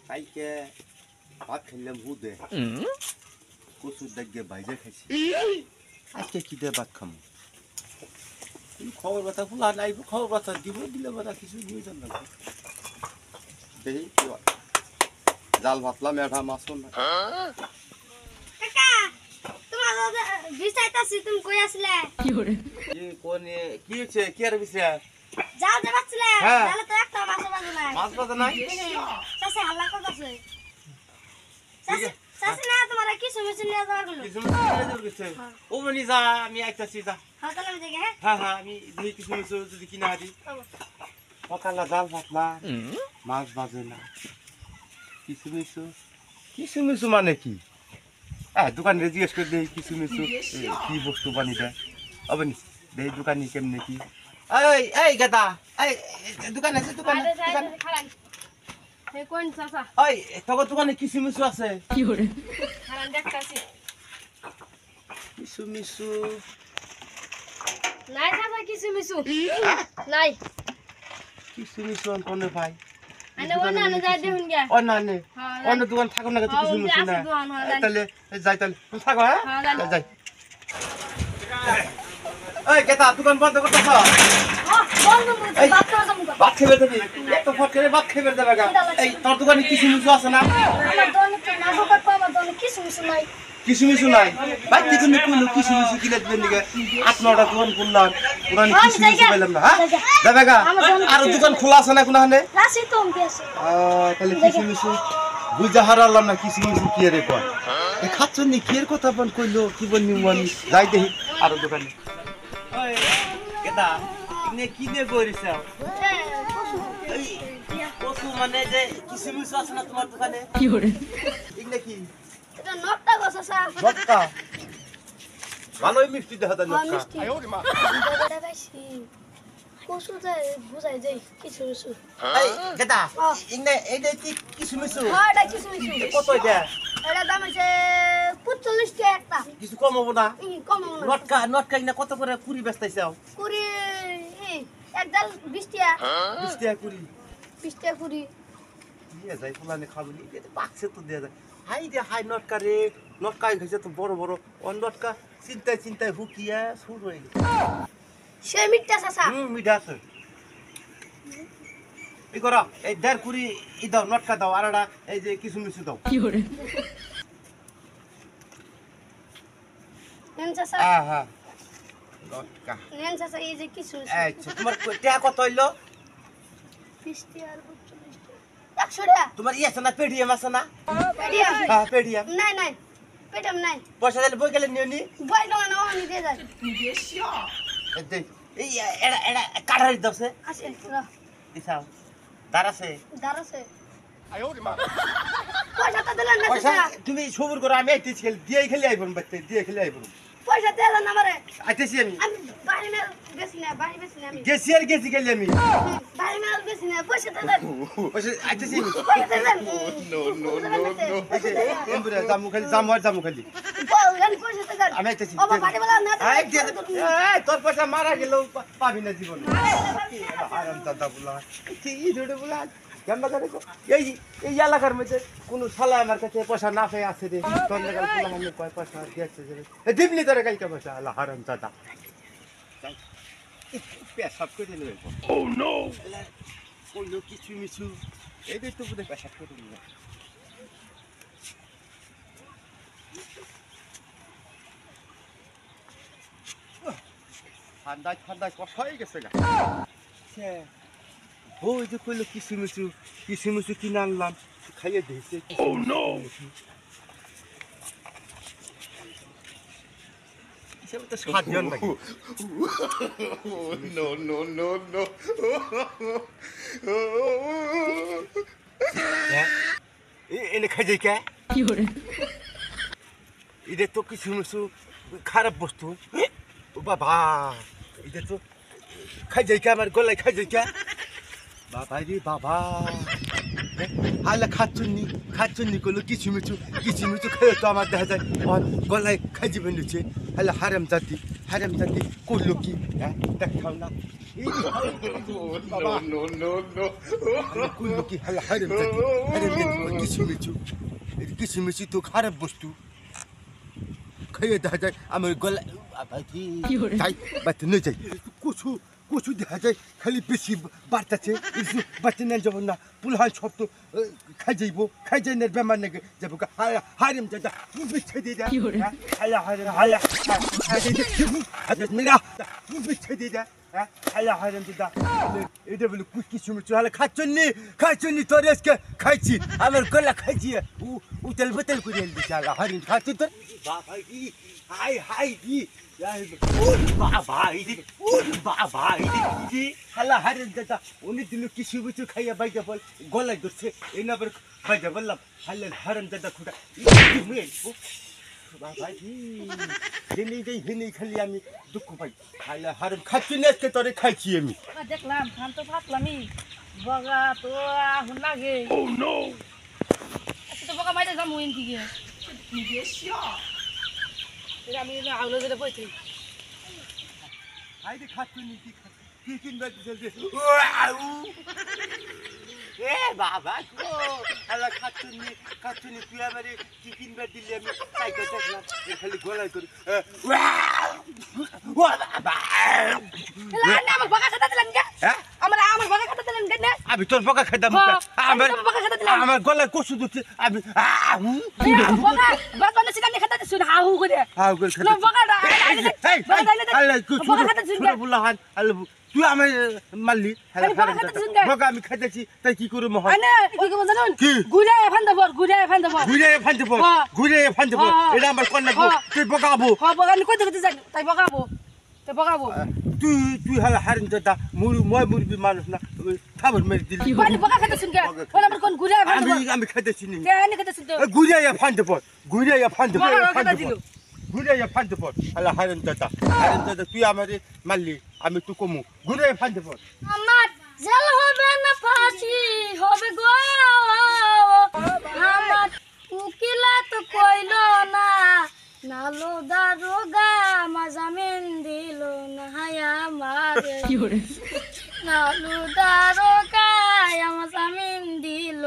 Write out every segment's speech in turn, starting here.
কালকে ভাত খাইলাম হুদে কচুর দাগে বাইজে খাইছি আজকে কি দিয়ে ভাত খামো খবর কথা ফুলা নাইব খবর কথা দিব দিলে বাদা কিছু নিয়ে যান না দেখি কি জাল ভাতলা মেঠা মাছ না কাকা তোমার বিছাইতাছি তুমি কই আসলে কি কোন কি হচ্ছে কি আর বিষয় যাও যাচ্ছিলে হ্যাঁ। তাহলে তো একটা মাছ বাজে নাই মাছ বাজে নাই চাচা হাল্লা করতেছে ঠিক আছে। চাচা না তোমার কিছু মিছু নিয়ে যাওয়ার গুলো কিছু মিলে যাবে কিছু ও বনি যা আমি আইতাছি যা হ্যাঁ তাহলে আমি দেখে হ্যাঁ হ্যাঁ হ্যাঁ আমি দেখি কিছু মিছু যদি কিনা হাতি সকালে জাল ভাতলা মাছ বাজে না কিছু মিছু মানে কি দোকানে জিজ্ঞেস করে দেই কিছু মিছু কি বস্তু বানি দেয় অবনি দেই দোকানি কেমনে কি এই গাদা এই দোকানে আছে দোকানে খারান হে কোন চাচা ওই তোর দোকানে কিছু মিছু আছে খারান দেখতাছি কিছু মিছু নাই চাচা কিছু মিছু নাই কিছু মিছু কোনে ভাই আনে ওনা না যাই দেখুন গে অন্য নে অন্য দোকান থাকো না কিছু মিছু না তাহলে যাই তাহলে তুমি থাকো হ্যাঁ যাই এই কেতা দোকান বন্ধ করতেছ ভাত খেয়ে দেবি এত ফট করে ভাত খেয়ে দেবে গা এই তোর দোকানে কিছু মিছু আছে না আমার দোকানে তো না হোক পাবা দোকানে কিছু মিছু নাই কিছু মিছু নাই ভাই কি তুমি কইলো কিছু মিছু কিনে দিবেন দিকে 8-9টা দোকান খুললাম পুরানি কিছু মিছু পাইলাম না হ্যাঁ দেবে গা আর দোকান খোলা আছে না কোনখানে রাশি তো আমি আছে তাহলে কিছু মিছু বুঝা হারালাম না কিছু মিছু কি রে কয় এ খাচ্ছনি কি এর কথা বল কইলো কি বলনি মন যাই দেখি আর দোকানে ওই কেদা ইনে কি নে কইরিছ কসু মানে যে কিছু মিছু আছে না তোমার দোকানে কি হরে ইনে কি এটা নটটা গছসা নটকা ভালোই মিষ্টি দেখা যায় নটকা দেখাইছি কসু যায় বুঝাই যাই কিছু মিছু এই কেদা ইনে এইটা কি কিছু মিছু হ্যাঁ এটা কিছু মিছু কত এটা এটা দাম আছে 45 টাকা একটা কিছু কম হবো না কম না নটকা ইনা কত করে কুড়ি বেচতাইছাও কুড়ি এক ডাল 20 টাকা 20 টাকা কুড়ি 20 টাকা কুড়ি দিয়ে যায় ফুলানে খাবনি এটা বাক্সে তো দেয়া যায় হাই রে হাই নটকা রে নটকা খাইছে তো বড় বড় অন নটকা চিন্তায় হুকিয়া শুরু হয়ে গেছে সে মিটটা চাচা মিঠা আছে এই করো এই 1.5 কুড়ি ই দাও নটকা দাও আর একটা এই যে কিছু মিছু দাও কি করে নেন চাচা হ্যাঁ নটকা নেন চাচা এই যে কিছু আচ্ছা তোমার টাকা কত হইলো 20 টাকা আর 45 টাকা 100 টাকা তোমার ই আছে না পেডিএম আছে না পেডিয়াম হ্যাঁ পেডিএম নাই নাই পেডিয়াম নাই পয়সা দিলে বই গেলে নিও নি বই টাকা না আমি দিয়ে যাই এই এড়া কাটারি দাওছে আসে দিছাও দার আছে দার আছে পয়সা তো দিলেন না পয়সা চাচা তুমি সবুর করো আমি আইতেছি দিয়ে খেলে আইবন বাচ্চা দিয়ে খেলে আইবন পয়সা দিয়ে দেন আমারে আইতেছি আমি আমি বাড়ি মেল বেশি না আমি গেছি আর গেছি খেলে আমি বাড়ি মেল বেশি না পয়সা দিয়ে দেন পয়সা আইতেছি আমি পয়সা দিয়ে দেন এমবুরা জামু খালি বলেন পয়সা দিয়ে দেন আমি আইতেছি ও বাড়ি বলা না এই তোর পয়সা মারা গেলেও পাবি না জীবন আরাম দাদা বলা কি ধরে বলা জানবা করে এই এলাকার মধ্যে কোন শালা আমার কাছে পয়সা না পেয়ে আছে রে তোর লাগাল পোলা আমি কয় পয়সা দিয়েছে রে দিবনি তোরে কালকে পয়সা আল্লাহ হারাম দাদা পেশাব করে নেবে ও নো কইলো কিছু মিছু এইটাই তো বুঝে পেশাব করে নেবে ঠান্ডায় কষ্ট হয়ে গেছে গা ওই যে কইলো কিছু মিছু কিনে আনলাম খাইয়ে দিয়েছে ও নো হিসেবে তো 7 জন নাকি নো এনে খাই যাই কে কি করে এটা তো কিছু মিছু খারাপ বস্তু ও বাবা এটা তো খাই যাই কে আমার গলায় খাই যাই কে বাবা রে বাবা হালে খাচ্ছুন্নি করলো কিছু মিছু খেয়ে তো আমার দেখা যায় গলায় খাই যাবে নিচ্ছে হালে হারাম জাতি করলো কি দেখাও না বাবা কইলো কি হালা হারেম কিছু মিছু তো খারাপ বস্তু খাইয়ে দেখা যায় আমার গলা যাই বাচ্চা নিয়ে যাই কচু কচু দেখা যায় খালি বেশি বাড়তেছে বাচ্চা নেন যাব না পুলহান সব তো খাই যাইব খাই যাই না বেমার নাকি যাবো হারেম দাদা বিচ্ছে দিয়ে দেয় হালা হারেম হালা মিলা বিচ্ছে দিয়ে দেয় হালা হারেম দাদা এটা বলে কিছু মিছু হালে খাচ্ছনি তোর আজকে খাইছি আমার গলা খাইছি উতল বতল করে দিচ্ছে হালা হারেম খাচ্ছি তোর বাবা কি হাই হাই কি বাবা এই হালা হারেন দাদা অনেক দিন কিছু কিছু খাইয়া বাইতে বল গলায় ধরছে এই না বাইতে বললাম হালেন হারেন দাদা খুঁটা বাবা হেনেই খালি আমি দুঃখ পাই হালে হারেন খাচ্ছি না আজকে তোরে খাইছি আমি দেখলাম ধান তো ফাটলামি বগা তো আহুন লাগে তো বগা মাইতে যাম ওইন দিকে আমি আউলে যেটা বইতে আইরে খাচ্ছি নি কি কিনবে এ বাবা গো হালা খাচ্ছি নি তুই আমারে কি কিনবে দিলি আমি সাইকেল দেখলাম খালি গলায় করি ও বাবা আমার বগা খাতা দিলেন কে আমার বগা খাতা দিলেন কে আমি তোর বগা খাইতাম আমার গলায় কষু দিচ্ছে আমি বগা বাজবানে সিকানি খাতা দিছুন হাহু করে বগাটা তুই আমি মারলি বগা আমি খাইতেছি তাই কি করে মহা ঘুরে ফান দেব এটা আমার কন্যা তুই বগাবো তাই বগাবো তুই হালা হারিন দাদা মই মুরবি মানুষ না খাবার মেরে দিলি আমি খাইতেছি ঘুরে ফান দেব ঘুরে ফান দেব হালা হারিন দাদা তুই আমার মারলি আমি তো কমু ঘুরে ফান দেব আমার জেল হবে না ফাঁসি হবে গো আমার উকিলা তো কইলো না নালো দারোগা মাজামিন দিল না হায়া মারে নালো দারোগা আমার জামিন দিল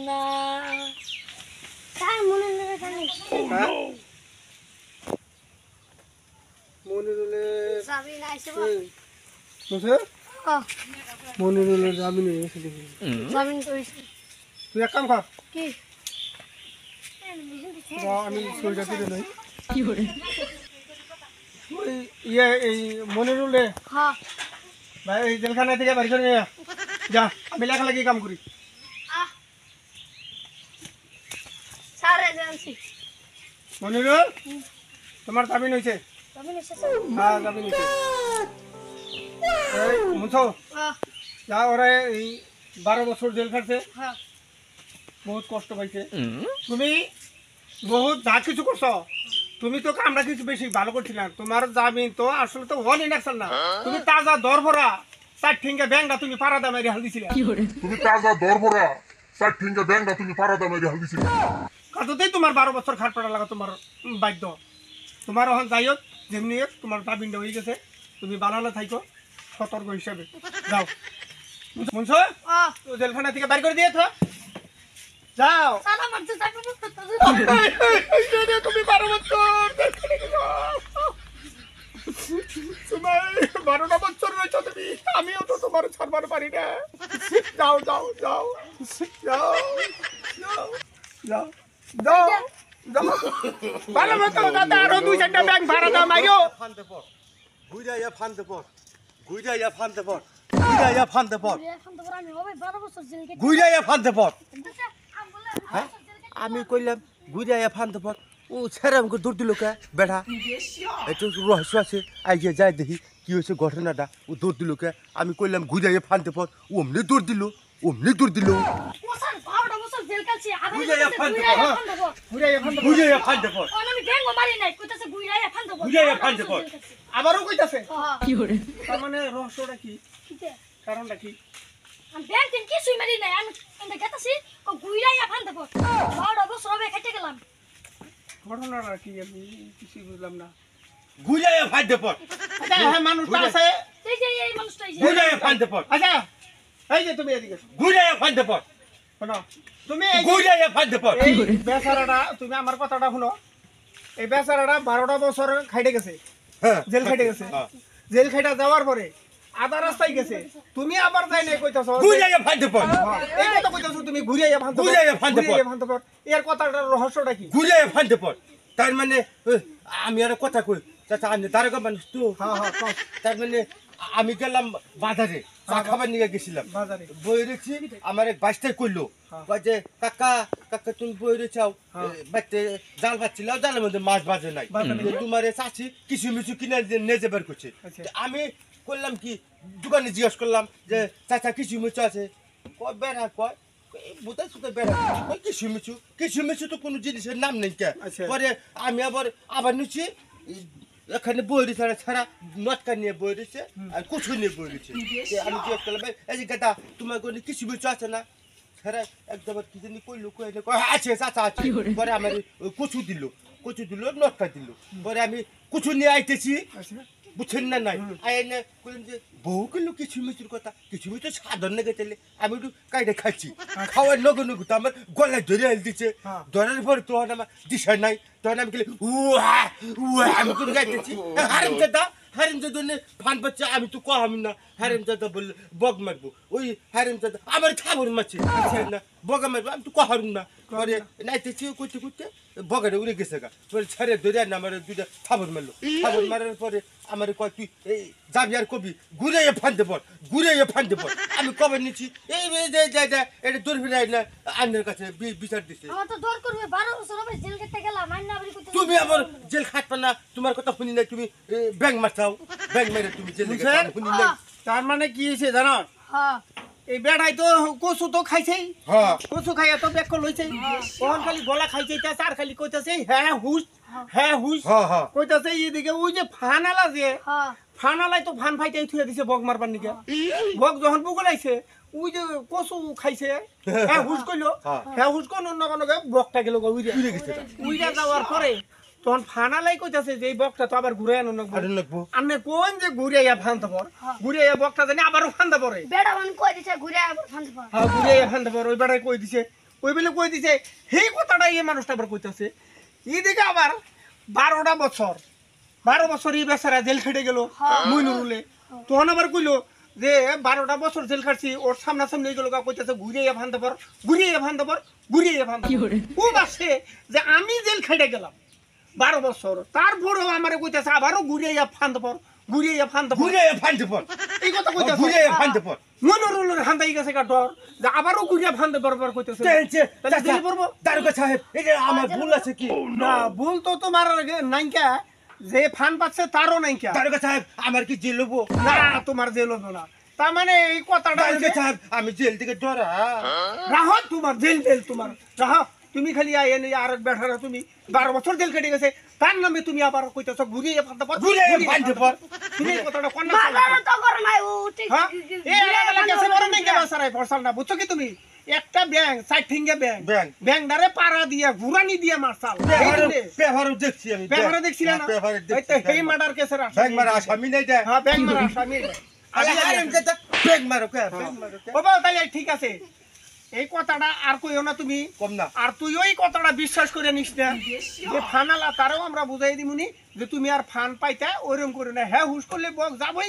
না তাই মনে নেবে জানি মনিরুলে জামিন আইছে বুঝে মনিরুলে জামিন এসে দেখি জামিন কইছে তুই এক কাম কর কি আমি সইটা দিতে নাই ইয়ে এই মনিরুলে হ্যাঁ ভাই এই জেলখানা থেকে বাড়ি করে নিয়ে যা আমি লেখালেখি কাম করি সারে জানছি মনিরুল তোমার জামিন হয়েছে জামিন এসেছে হ্যাঁ জামিন হয়েছে এই মুছো যা ওরা এই 12 বছর জেল খাটছে হ্যাঁ বহুত কষ্ট পাইছে তুমি বহুত যা কিছু করছো তুমি তো আমরা কিছু বেশি ভালো করছিলাম তোমার জামিন তো আসলে তো ওয়ান ইনঅ্যাকশন না তুমি তাজা দরভরা চার ঠিঙ্গা ব্যাংটা তুমি পারাদা মেরে হাল দিছিলে তুমি তাজা দরভরা চার ঠিঙ্গা ব্যাংটা তুমি পারাদা মেরে হাল দিছিলে কাজতেই তোমার 12 বছর খাট পড়া লাগা তোমার বাধ্য তোমার এখন যাই হোক যেমনি হোক তোমার জামিনটা হয়ে গেছে তুমি বানানো থাইকো সতর্ক হিসাবে যাও শুনছো জেলখানা থেকে বাইর করে দিয়েছো যাও সারা মারতে থাকো তুমি 12 বছর তোমার 12টা বছর রয়েছো তুমি আমিও তো তোমার ছাড়বার পারি না যাও যাও যাও যাও যাও যাও যাও যাও ভালো মতো দাদা আরো 2-4টা ব্যাংক ভাড়া দাও মাইরো আমি কইলাম ঘুরে ফানতে পর ও ছেড়ে আমাকে দৌড় দিল কে বেড়া একটু রহস্য আছে আইয়ে যাই দেখি কি হয়েছে ঘটনাটা ও দৌড় দিল কে আমি কইলাম ঘুরে ফানতে পর অমনি দৌড় দিল আবারও কইতাছে তার মানে রহস্যটা কি কারণটা কি আমি ব্যাংকে কিছুই মারি নাই আমি এন্ড গেতাছি ও গুইরাইয়া ফান দেব 12 বছর হবে কেটে গেলাম ঘটনাটা কি আমি কিছু বুঝলাম না ঘুরে ফানতে পর মানুষ আছে এই যে এই মানুষটা এই যে ঘুরে ফান্দে পড় আচ্ছা এই যে তুমি এদিকে এসো। ঘুরে ফান্দে পড় শোনো তুমি এই যে- ঘুরে ফান্দে পড় এই বেচারাটা তুমি আমার কথাটা শুনো এই বেচারাটা 12টা বছর খাইতে গেছে হ্যাঁ জেল খাইতে গেছে হ্যাঁ। জেল খাইটা যাওয়ার পরে আধা রাস্তায় গেছে তুমি আবার যাই নাই কইতাছো যে- ঘুরে ফান্দে পড় এই কথা কইতাছো তুমি ঘুরে ভাঙতে ঘুরিয়ে ভাঙতে পার। ভাঙতে এর কথাটার রহস্যটা কি ঘুরে ফান্দে পড় তার মানে আমি আর কথা কই চাচা আমি দারোগা মানুষ তো হ্যাঁ হ্যাঁ কও, তার মানে আমি গেলাম বাজারে চা খাবার নিয়ে গেছিলাম বাজারে বই রেছি আমার এক বাইশটাই করলো হ্যাঁ। কয় যে কাকা কাকা তুমি বই রেছাও হ্যাঁ। বাড়িতে জাল পাচ্ছিল জালের মধ্যে মাছ বাজে নাই বাজে নাই। তোমার চাচি কিছু মিছু কিনে নিয়ে যাবার করছে আচ্ছা। তো আমি করলাম কি দোকানে জিজ্ঞেস করলাম যে চাচা কিছু মিছু আছে কয় বেড়া কয় বোধহয় শুধু বেড়া কয় কিছু মিছু তো কোনো জিনিসের নাম নেই কে আচ্ছা। পরে আমি আবার নিচ্ছি এখানে বই ছাড়া ছাড়া নটকা নিয়ে বই রয়েছে আর কুচু নিয়ে বই রয়েছে আমি জিজ্ঞেস করলাম এই যে গাদা তোমার কোনো কিছু মিছু আছে না ছাড়া একদম কি জানি কইলো আছে চাচা আছে পরে আমার কচু দিল নটকা দিল পরে আমি কুচু নিয়ে আইতেছি আচ্ছা বুঝছেন না নাই আইনে বললাম যে বউ কিন্তু কিছু মিছুর কথা কিছু মিছু সাধারণ লেগে চলে আমি একটু কাইটে খাচ্ছি খাওয়ার নগু তো আমার গলায় ধরে হেল দিচ্ছে হ্যাঁ। ধরার পরে তখন আমার দিশা নাই তখন আমি গেলে উহা উহা আমি করে গাইতেছি হারিম দাদা ফান পাচ্ছে আমি তো কহামি না হারিম দাদা বললে বগ মারবো ওই হারিম দাদা আমার খাবার মারছে না বগা মারবো আমি তো কহারুম না পরে নাইতেছি করতে করতে বগাটা উড়ে গেছে গা পরে ছেড়ে ধরে না আমার দুইটা খাবার মারলো খাবার মারার পরে আমার কয় তুই এই যাবি আর কবি ঘুরে ফানতে পর আমি কবে নিচ্ছি এই এটা দূর ফিরে না আইনের কাছে বিচার দিছে আমার তো দর করবে 12 বছর হবে জেল কেটে গেলাম আইন না বলি কইতে তুমি আবার জেল খাটবে না তোমার কথা শুনি না তুমি ব্যাংক মারছাও ব্যাংক মেরে তুমি জেল বুঝছেন? শুনি না তার মানে কি হয়েছে জানো হ্যাঁ এই বেড়াই তো কচু তো খাইছেই হ্যাঁ কচু খাইয়া তো বেক লইছে তখন খালি গলা খাইছে আর খালি কইতাছে হ্যাঁ হুস হ্যাঁ কইতাছে এইদিকে ওই যে ফানালা যে হ্যাঁ ফানালাই তো ফান ফাইটাই থুয়ে দিছে বগ মারবার নিকে বগ যখন বুগলাইছে ওই যে কচু খাইছে হ্যাঁ হুস কইলো হ্যাঁ হুস কোন অন্য কোনো বগটা গেল উইরে গেছে উইরা যাওয়ার পরে তখন ফানালাই কইতাছে যে এই বগটা তো আবার ঘুরে আনো না আর লাগবো আনে কোন যে ঘুরাইয়া ফানতে পর ঘুরাইয়া বগটা জানি আবারও ফানতে পরে বেড়া মান কই দিছে ঘুরে আবার ফানতে পার হ্যাঁ ঘুরাইয়া ফানতে পর ওই বেড়াই কই দিছে ওই বেলে কই দিছে সেই কথাটা এই মানুষটা আবার কইতাছে এইদিকে আবার 12টা বছর 12 বছর এই বেচারা জেল খেটে গেল মইনুরুলে তখন আবার কইলো যে 12টা বছর জেল খাটছি ওর সামনাসামনি গেল কইতাছে ঘুরাইয়া ফানতে পর ও বাসে যে আমি জেল খেটে গেলাম 12 বছর তারপরেও আমারে কইতাছে আবারও ঘুরাইয়া ফানতে পর ঘুরে ফানতে পর এই কথা কইতাছে ঘুরে ফানতে পর মনোরুলের হান্দাই গেছে কা ডর যে আবারও ঘুরিয়া ফানতে বরবার কইতেছে তাহলে জেলে পড়বো দারোগা সাহেব এই যে আমার ভুল আছে কি না ভুল তো তোমার নাইকা যে ফান পাচ্ছে তারও নাইকা দারোগা সাহেব আমার কি জেল হবো না তোমার জেল হলো না তার মানে এই কথাটা দারোগা সাহেব আমি জেল থেকে ডরা রাহ তোমার জেল তোমার রাহ তুমি খালি এনে আর বেঠারা তুমি 12 বছর জেল কেটে গেছে তার নামে তুমি আবার কইতেছ ঘুরিয়ে ফানতে পর ঘুরে ফানতে পর তুমি এই কথাটা কোন না মারার তো করে নাই ও ঠিক হ্যাঁ এই আলাদা কেসে বড় নাই কেন সারাই ফরসাল না বুঝছো কি তুমি একটা ব্যাংক সাইড ফিঙ্গে ব্যাংক ব্যাংকদারে পাড়া দিয়া ঘুরানি দিয়া মারছাল পেপারে দেখছি আমি পেপারে দেখছিলেন না পেপারে এই তো হেই মার্ডার কেসের ব্যাংক মারা আসামি নাই দেয় হ্যাঁ ব্যাংক মারা আসামি আরে হারাম দাদা ব্যাংক মারো কে ব্যাংক মারো কে বাবা তাহলে ঠিক আছে এই কথাটা আর কইও না তুমি কম না আর তুই ওই কথাটা বিশ্বাস করে নিস না যে ফানালা তারও আমরা বুঝাই দিমুনি যে তুমি আর ফান পাইতা ওইরকম করে না হ্যাঁ হুশ করলে বক যাবই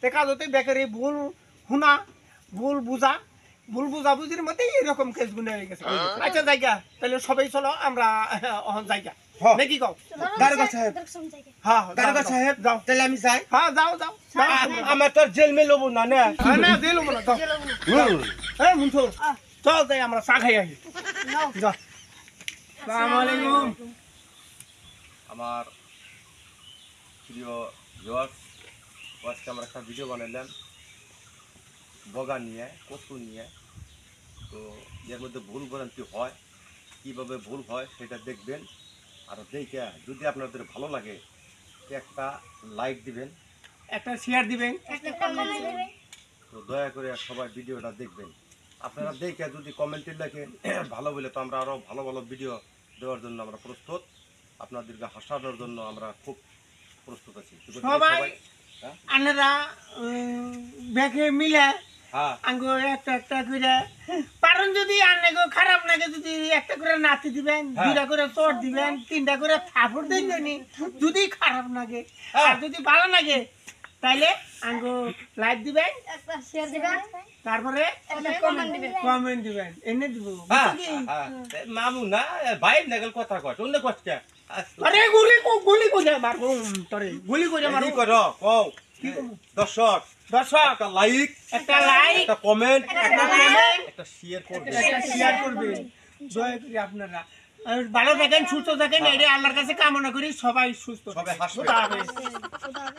দেখা যেতে বেকারি ভুল হুনা ভুল বুঝা বুঝির মধ্যে এরকম কেস গুনে হয়ে গেছে আচ্ছা জায়গা তাহলে সবাই চলো আমরা অহন জায়গা নাকি কও দারোগা সাহেব হ্যাঁ দারোগা সাহেব যাও তাহলে আমি যাই হ্যাঁ যাও আমার তো জেল মে লবো না না না দিল মনে যাও এই মুন্থু চল তাই আমরা চা খাই আসি যা আসসালামু আলাইকুম আমার প্রিয় ভিউয়ার্স আজকে আমরা একটা ভিডিও বানাইলাম বগা নিয়ে কচু নিয়ে তো এর মধ্যে ভুল ভ্রান্তি হয় কীভাবে ভুল হয় সেটা দেখবেন আর দেখে যদি আপনাদের ভালো লাগে একটা লাইক দিবেন একটা শেয়ার দিবেন তো দয়া করে সবাই ভিডিওটা দেখবেন আপনারা দেখে যদি কমেন্টে লেখেন ভালো বলে তো আমরা আরও ভালো ভালো ভিডিও দেওয়ার জন্য আমরা প্রস্তুত আপনাদেরকে হাসানোর জন্য আমরা খুব প্রস্তুত আছি সবাই আপনারা ব্যাগে মিলে হ্যাঁ আঙ্গো একটা একটা করে পারেন যদি আন্নাগো খারাপ লাগে যদি একটা করে নাতি দিবেন দুইটা করে চট দিবেন তিনটা করে থাপড় দিবেন যদি খারাপ লাগে আর যদি ভালো লাগে তাইলে আঙ্গো লাইক দিবেন একটা শেয়ার দিবেন তারপরে একটা কমেন্ট দিবেন কমেন্ট দিবেন এনে দিব হ্যাঁ বুঝছো কি? মামু না বাইর নাগল কথা কয় অন্য কথা আরে গুলি করে মারবো তোরে গুলি করে কি মারবো করো কও কি করবো? দর্শক দর্শক একটা লাইক একটা লাইক একটা কমেন্ট একটা কমেন্ট একটা শেয়ার করবে একটা শেয়ার করবেন দয়া করে আপনারা আর ভালো থাকেন সুস্থ থাকেন এটা আল্লাহর কাছে কামনা করি সবাই সুস্থ সবাই হাসবে। খোদা হাফেজ। খোদা হাফেজ।